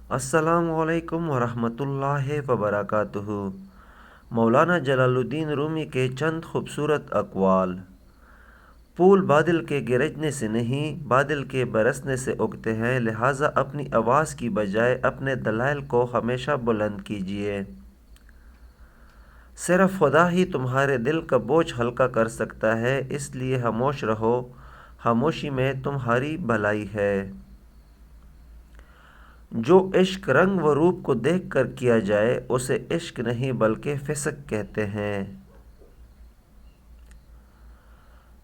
السلام علیکم ورحمۃ اللہ وبرکاتہ۔ مولانا جلال الدین رومی کے چند خوبصورت اقوال۔ پھول بادل کے گرجنے سے نہیں، بادل کے برسنے سے اگتے ہیں، لہٰذا اپنی آواز کی بجائے اپنے دلائل کو ہمیشہ بلند کیجیے۔ صرف خدا ہی تمہارے دل کا بوجھ ہلکا کر سکتا ہے، اس لیے خاموش رہو، خاموشی میں تمہاری بھلائی ہے۔ جو عشق رنگ و روپ کو دیکھ کر کیا جائے اسے عشق نہیں بلکہ فسق کہتے ہیں۔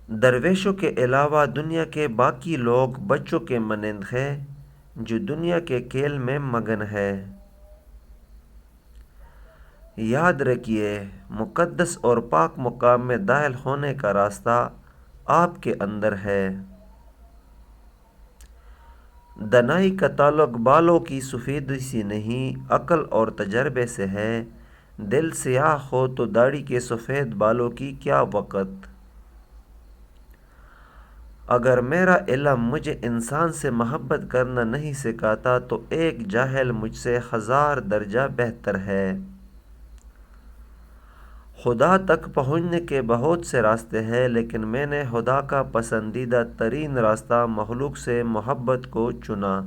درویشوں کے علاوہ دنیا کے باقی لوگ بچوں کے مانند ہیں جو دنیا کے کھیل میں مگن ہیں۔ یاد رکھیے، مقدس اور پاک مقام میں داخل ہونے کا راستہ آپ کے اندر ہے۔ دانائی کا تعلق بالوں کی سفیدی سے نہیں، عقل اور تجربے سے ہے۔ دل سیاہ ہو تو داڑھی کے سفید بالوں کی کیا وقت۔ اگر میرا علم مجھے انسان سے محبت کرنا نہیں سکھاتا تو ایک جاہل مجھ سے 1000 درجہ بہتر ہے۔ خدا تک پہنچنے کے بہت سے راستے ہیں، لیکن میں نے خدا کا پسندیدہ ترین راستہ مخلوق سے محبت کو چنا۔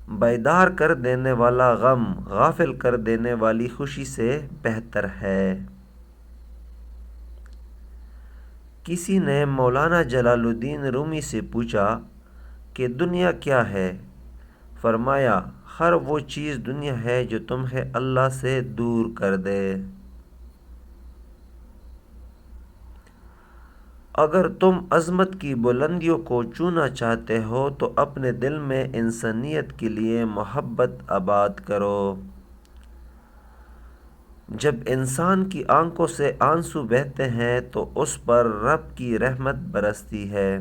بیدار کر دینے والا غم غافل کر دینے والی خوشی سے بہتر ہے۔ کسی نے مولانا جلال الدین رومی سے پوچھا کہ دنیا کیا ہے؟ فرمایا، ہر وہ چیز دنیا ہے جو تمہیں اللہ سے دور کر دے۔ اگر تم عظمت کی بلندیوں کو چھونا چاہتے ہو تو اپنے دل میں انسانیت کے لیے محبت آباد کرو۔ جب انسان کی آنکھوں سے آنسو بہتے ہیں تو اس پر رب کی رحمت برستی ہے۔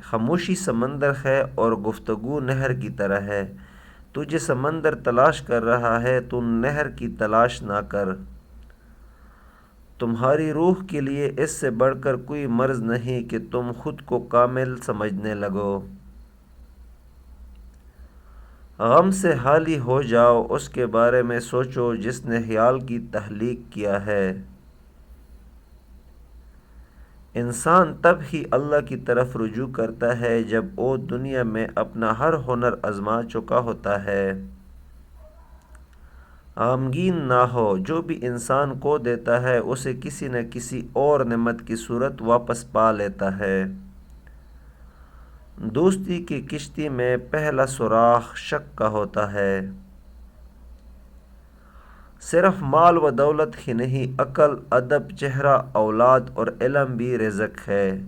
خاموشی سمندر ہے اور گفتگو نہر کی طرح ہے۔ تجھے سمندر تلاش کر رہا ہے، تو نہر کی تلاش نہ کر۔ تمہاری روح کے لیے اس سے بڑھ کر کوئی مرض نہیں کہ تم خود کو کامل سمجھنے لگو۔ غم سے خالی ہو جاؤ، اس کے بارے میں سوچو جس نے خیال کی تخلیق کیا ہے۔ انسان تب ہی اللہ کی طرف رجوع کرتا ہے جب وہ دنیا میں اپنا ہر ہنر آزما چکا ہوتا ہے۔ غمگین نہ ہو، جو بھی انسان کھو دیتا ہے اسے کسی نہ کسی اور نعمت کی صورت واپس پا لیتا ہے۔ دوستی کی کشتی میں پہلا سوراخ شک کا ہوتا ہے۔ صرف مال و دولت ہی نہیں، عقل، ادب، چہرہ، اولاد اور علم بھی رزق ہے۔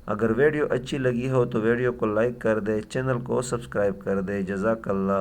اگر ویڈیو اچھی لگی ہو تو ویڈیو کو لائک کر دے، چینل کو سبسکرائب کر دے۔ جزاک اللہ۔